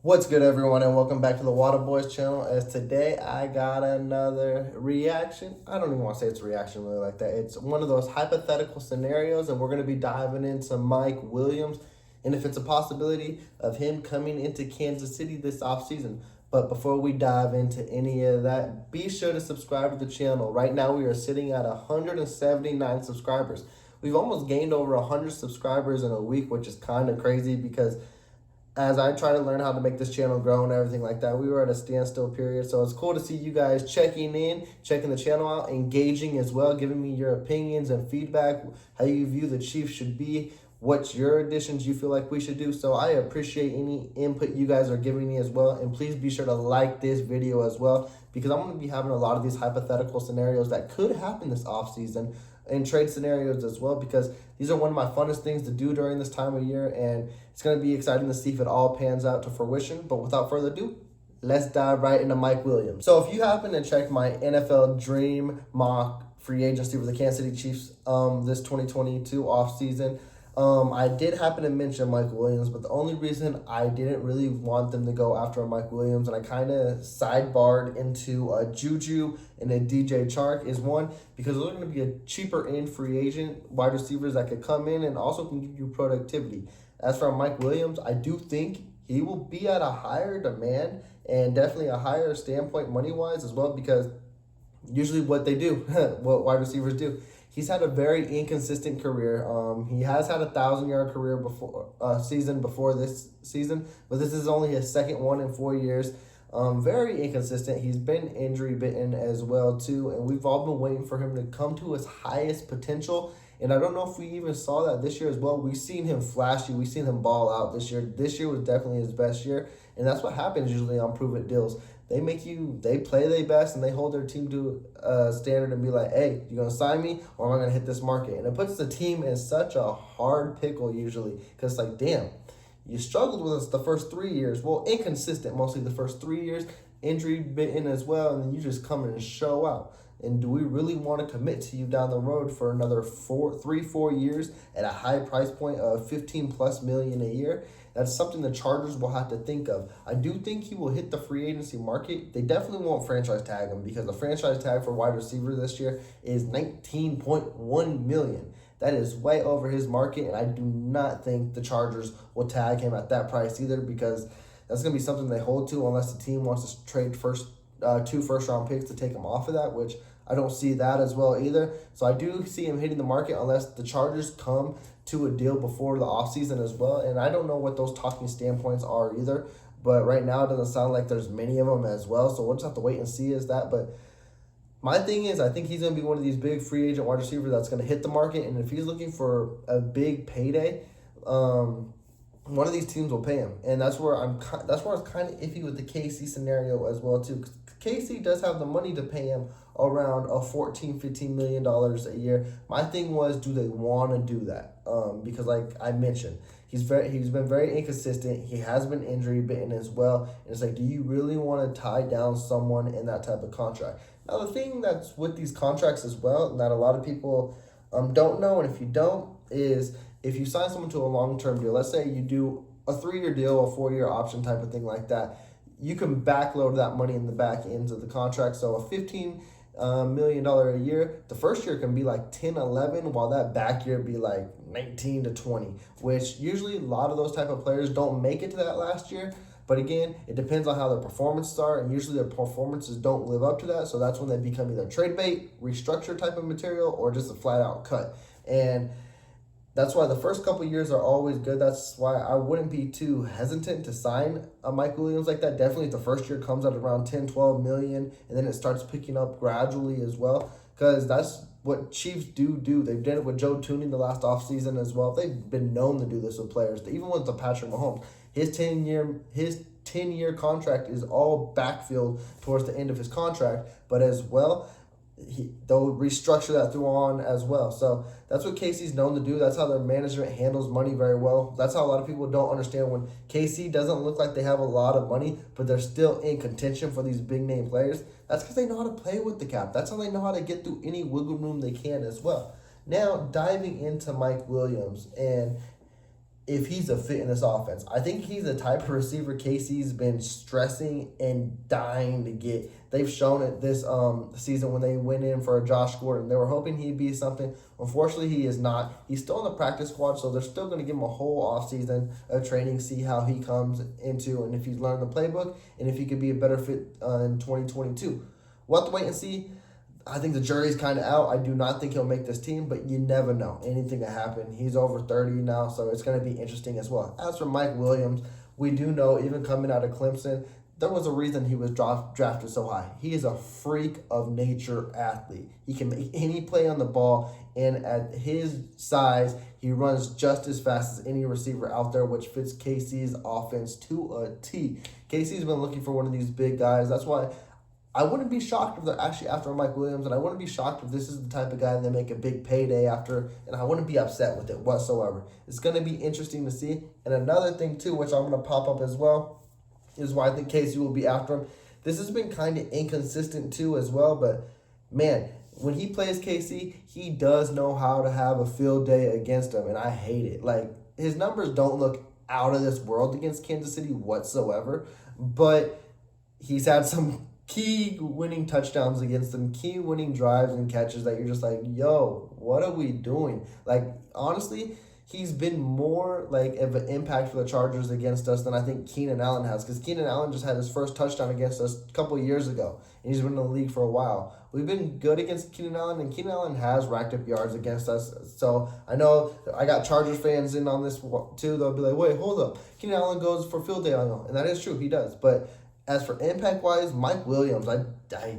What's good, everyone, and welcome back to the Water Boys channel. As today I got another reaction. I don't even want to say it's a reaction really like that. It's one of those hypothetical scenarios, and we're going to be diving into Mike Williams and if it's a possibility of him coming into Kansas City this offseason. But before we dive into any of that, be sure to subscribe to the channel. Right now we are sitting at 179 subscribers. We've almost gained over 100 subscribers in a week, which is kind of crazy because as I try to learn how to make this channel grow and everything like that, we were at a standstill period. So it's cool to see you guys checking in, checking the channel out, engaging as well, giving me your opinions and feedback, how you view the Chiefs should be, what your additions you feel like we should do. So I appreciate any input you guys are giving me as well. And please be sure to like this video as well, because I'm going to be having a lot of these hypothetical scenarios that could happen this offseason and trade scenarios as well, because these are one of my funnest things to do during this time of year, and it's going to be exciting to see if it all pans out to fruition. But without further ado, let's dive right into Mike Williams. So if you happen to check my NFL Dream mock free agency for the Kansas City Chiefs this 2022 offseason, I did happen to mention Mike Williams, but the only reason I didn't really want them to go after a Mike Williams, and I kind of sidebarred into a Juju and a DJ Chark, is one, because those are going to be a cheaper end free agent wide receivers that could come in and also can give you productivity. As for Mike Williams, I do think he will be at a higher demand and definitely a higher standpoint money-wise as well, because usually what they do, what wide receivers do. He's had a very inconsistent career. He has had a 1,000-yard career before season before this season, but this is only his second one in 4 years. Very inconsistent. He's been injury bitten as well too, and we've all been waiting for him to come to his highest potential. And I don't know if we even saw that this year as well. We've seen him flashy. We've seen him ball out this year. This year was definitely his best year, and that's what happens usually on prove it deals. They play their best, and they hold their team to a standard and be like, hey, you going to sign me or am I going to hit this market? And it puts the team in such a hard pickle usually, because it's like, damn, you struggled with us the first 3 years. Well, inconsistent mostly the first 3 years, injury bitten as well, and then you just come in and show out. And do we really want to commit to you down the road for another 4 years at a high price point of 15 plus million a year? That's something the Chargers will have to think of. I do think he will hit the free agency market. They definitely won't franchise tag him, because the franchise tag for wide receiver this year is 19.1 million. That is way over his market, and I do not think the Chargers will tag him at that price either, because that's going to be something they hold to unless the team wants to trade two first-round picks to take him off of that, which I don't see that as well either. So I do see him hitting the market unless the Chargers come to a deal before the offseason as well. And I don't know what those talking standpoints are either. But right now it doesn't sound like there's many of them as well. So we'll just have to wait and see is that. But my thing is, I think he's going to be one of these big free agent wide receivers that's going to hit the market. And if he's looking for a big payday, one of these teams will pay him, and that's where that's where it's kind of iffy with the KC scenario as well too. KC does have the money to pay him around a $14-15 million a year. My thing was, do they want to do that? Because like I mentioned, he's been very inconsistent. He has been injury bitten as well, and it's like, do you really want to tie down someone in that type of contract? Now the thing that's with these contracts as well that a lot of people don't know, and if you don't, is if you sign someone to a long-term deal, let's say you do a 3-year deal, a 4-year option type of thing like that, you can backload that money in the back ends of the contract. So a $15 million a year, the first year can be like 10, 11, while that back year be like 19 to 20, which usually a lot of those type of players don't make it to that last year. But again, it depends on how their performances are, and usually their performances don't live up to that. So that's when they become either trade bait, restructure type of material, or just a flat out cut. And that's why the first couple of years are always good. That's why I wouldn't be too hesitant to sign a Mike Williams like that. Definitely if the first year comes at around 10, 12 million, and then it starts picking up gradually as well, because that's what Chiefs do. They've done it with Joe Tooney the last offseason as well. They've been known to do this with players. Even with the Patrick Mahomes, his 10-year contract is all backfilled towards the end of his contract, but as well, they'll restructure that through on as well. So that's what KC's known to do. That's how their management handles money very well. That's how a lot of people don't understand when KC doesn't look like they have a lot of money, but they're still in contention for these big name players. That's because they know how to play with the cap. That's how they know how to get through any wiggle room they can as well. Now, diving into Mike Williams, and if he's a fit in this offense. I think he's the type of receiver Casey's been stressing and dying to get. They've shown it this season when they went in for a Josh Gordon. They were hoping he'd be something. Unfortunately, he is not. He's still in the practice squad, so they're still going to give him a whole offseason of training, see how he comes into, and if he's learned the playbook, and if he could be a better fit in 2022. We'll have to wait and see. I think the jury's kind of out. I do not think he'll make this team, but you never know. Anything can happen. He's over 30 now, so it's going to be interesting as well. As for Mike Williams, we do know, even coming out of Clemson, there was a reason he was drafted so high. He is a freak of nature athlete. He can make any play on the ball, and at his size, he runs just as fast as any receiver out there, which fits KC's offense to a T. KC's been looking for one of these big guys. That's why I wouldn't be shocked if they're actually after Mike Williams, and I wouldn't be shocked if this is the type of guy they make a big payday after, and I wouldn't be upset with it whatsoever. It's going to be interesting to see. And another thing, too, which I'm going to pop up as well, is why I think Casey will be after him. This has been kind of inconsistent, too, as well, but, man, when he plays KC, he does know how to have a field day against him, and I hate it. Like, his numbers don't look out of this world against Kansas City whatsoever, but he's had some key winning touchdowns against them, key winning drives and catches that you're just like, yo, what are we doing? Like, honestly, he's been more like of an impact for the Chargers against us than I think Keenan Allen has, because Keenan Allen just had his first touchdown against us a couple of years ago, and he's been in the league for a while. We've been good against Keenan Allen, and Keenan Allen has racked up yards against us. So I know I got Chargers fans in on this too. They'll be like, wait, hold up. Keenan Allen goes for field day on him, and that is true. He does, but as for impact-wise, Mike Williams, I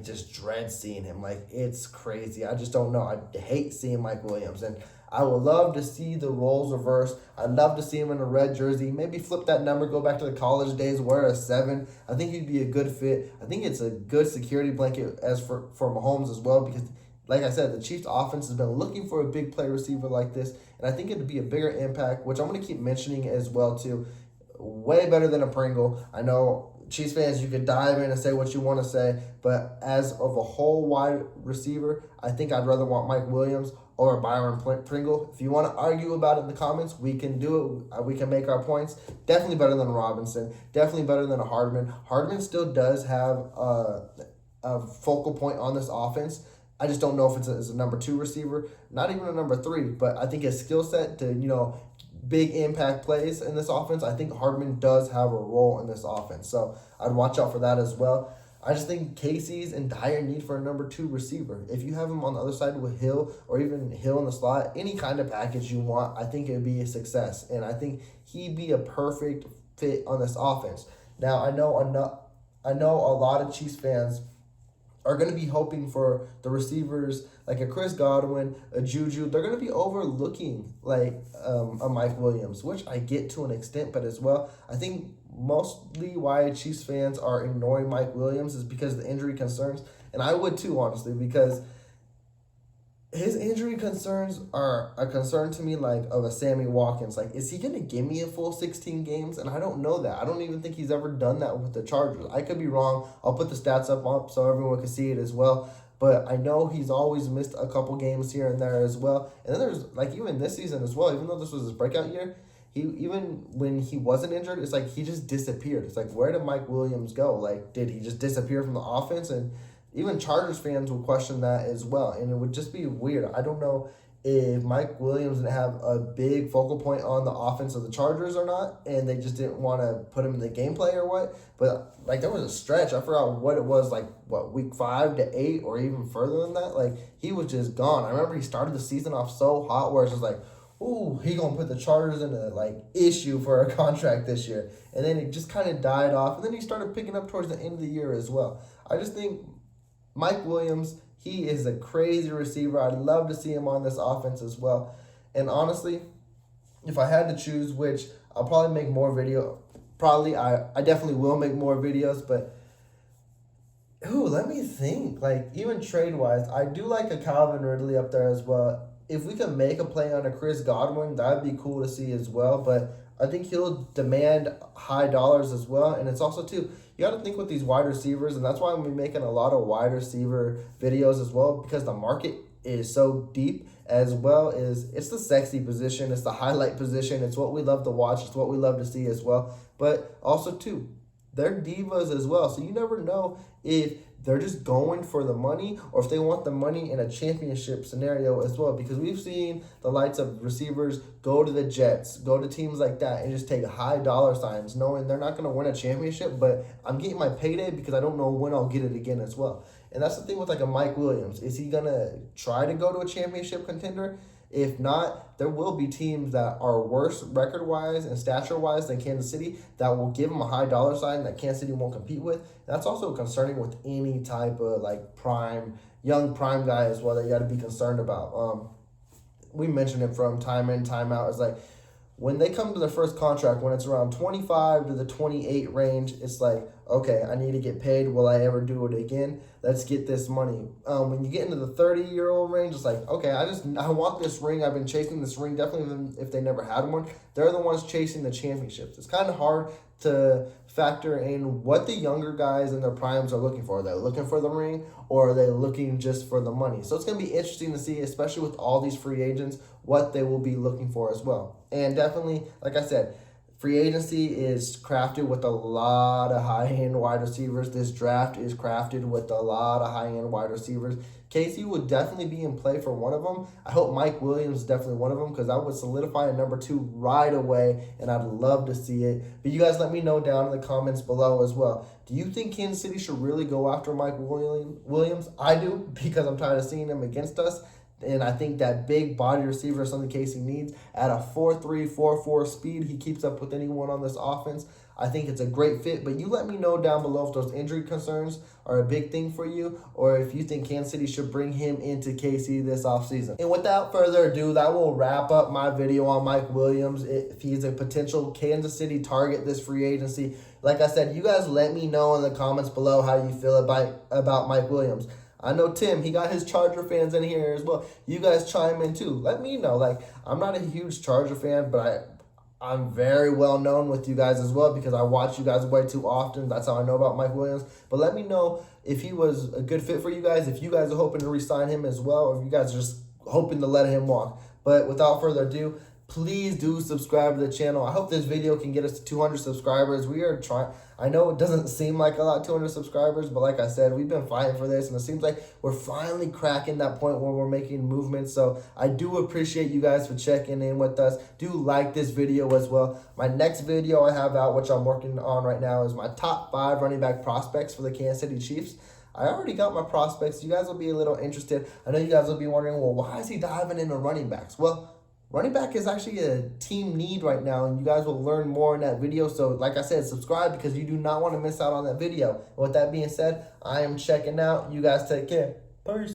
just dread seeing him. Like, it's crazy. I just don't know. I hate seeing Mike Williams. And I would love to see the roles reversed. I'd love to see him in a red jersey. Maybe flip that number, go back to the college days, wear a 7. I think he'd be a good fit. I think it's a good security blanket as for Mahomes as well, because, like I said, the Chiefs' offense has been looking for a big play receiver like this. And I think it'd be a bigger impact, which I'm going to keep mentioning as well, too. Way better than a Pringle. I know Chiefs fans, you could dive in and say what you want to say, but as of a whole wide receiver, I think I'd rather want Mike Williams or Byron Pringle. If you want to argue about it in the comments, we can do it. We can make our points. Definitely better than Robinson. Definitely better than a Hardman. Hardman still does have a focal point on this offense. I just don't know if it's a number 2 receiver, not even a number 3, but I think his skill set to, big impact plays in this offense, I think Hardman does have a role in this offense. So I'd watch out for that as well. I just think Casey's in dire need for a number 2 receiver. If you have him on the other side with Hill, or even Hill in the slot, any kind of package you want, I think it would be a success. And I think he'd be a perfect fit on this offense. Now, I know a lot of Chiefs fans are going to be hoping for the receivers like a Chris Godwin, a Juju. They're going to be overlooking like a Mike Williams, which I get to an extent, but as well, I think mostly why Chiefs fans are ignoring Mike Williams is because of the injury concerns, and I would too, honestly, because his injury concerns are a concern to me like of a Sammy Watkins. Like, is he going to give me a full 16 games? And I don't know that. I don't even think he's ever done that with the Chargers. I could be wrong. I'll put the stats up so everyone can see it as well. But I know he's always missed a couple games here and there as well. And then there's, like, even this season as well, even though this was his breakout year, even when he wasn't injured, it's like he just disappeared. It's like, where did Mike Williams go? Like, did he just disappear from the offense? And even Chargers fans would question that as well, and it would just be weird. I don't know if Mike Williams didn't have a big focal point on the offense of the Chargers or not, and they just didn't want to put him in the gameplay or what. But, like, there was a stretch. I forgot what it was, like, week 5 to 8 or even further than that? Like, he was just gone. I remember he started the season off so hot where it's just like, ooh, he going to put the Chargers in a, like, issue for a contract this year. And then it just kind of died off, and then he started picking up towards the end of the year as well. I just think Mike Williams, he is a crazy receiver. I'd love to see him on this offense as well. And honestly, if I had to choose which, I'll probably make more video. I definitely will make more videos, but let me think. Like, even trade-wise, I do like a Calvin Ridley up there as well. If we could make a play on a Chris Godwin, that'd be cool to see as well. But I think he'll demand high dollars as well. And it's also, too, you got to think with these wide receivers, and that's why I'm making a lot of wide receiver videos as well, because the market is so deep as well is it's the sexy position, it's the highlight position, it's what we love to watch, it's what we love to see as well. But also too, they're divas as well. So you never know if they're just going for the money or if they want the money in a championship scenario as well. Because we've seen the likes of receivers go to the Jets, go to teams like that, and just take high dollar signs, knowing they're not going to win a championship, but I'm getting my payday because I don't know when I'll get it again as well. And that's the thing with like a Mike Williams. Is he going to try to go to a championship contender? If not, there will be teams that are worse record-wise and stature-wise than Kansas City that will give them a high dollar sign that Kansas City won't compete with. That's also concerning with any type of like young prime guy as well that you got to be concerned about. We mentioned it from time in, time out. It's like when they come to their first contract, when it's around 25 to the 28 range, it's like, okay, I need to get paid. Will I ever do it again? Let's get this money. When you get into the 30-year-old range, it's like, okay, I want this ring. I've been chasing this ring. Definitely if they never had one. They're the ones chasing the championships. It's kind of hard to factor in what the younger guys in their primes are looking for. Are they looking for the ring or are they looking just for the money? So it's going to be interesting to see, especially with all these free agents, what they will be looking for as well. And definitely, like I said, free agency is crafted with a lot of high-end wide receivers. This draft is crafted with a lot of high-end wide receivers. KC would definitely be in play for one of them. I hope Mike Williams is definitely one of them because I would solidify a number 2 right away, and I'd love to see it. But you guys let me know down in the comments below as well. Do you think Kansas City should really go after Mike Williams? I do, because I'm tired of seeing him against us. And I think that big body receiver is something KC needs. At a 4.3, 4.4 speed, he keeps up with anyone on this offense. I think it's a great fit. But you let me know down below if those injury concerns are a big thing for you or if you think Kansas City should bring him into KC this offseason. And without further ado, that will wrap up my video on Mike Williams. If he's a potential Kansas City target this free agency. Like I said, you guys let me know in the comments below how you feel about Mike Williams. I know Tim, he got his Charger fans in here as well. You guys chime in too. Let me know. Like, I'm not a huge Charger fan, but I'm very well known with you guys as well because I watch you guys way too often. That's how I know about Mike Williams. But let me know if he was a good fit for you guys, if you guys are hoping to re-sign him as well, or if you guys are just hoping to let him walk. But without further ado, please do subscribe to the channel. I hope this video can get us to 200 subscribers. We are trying. I know it doesn't seem like a lot, 200 subscribers, but like I said, we've been fighting for this, and it seems like we're finally cracking that point where we're making movements. So I do appreciate you guys for checking in with us. Do like this video as well. My next video I have out, which I'm working on right now, is my top 5 running back prospects for the Kansas City Chiefs. I already got my prospects. You guys will be a little interested. I know you guys will be wondering, well, why is he diving into running backs? Well, running back is actually a team need right now, and you guys will learn more in that video. So, like I said, subscribe because you do not want to miss out on that video. And with that being said, I am checking out. You guys take care. Peace.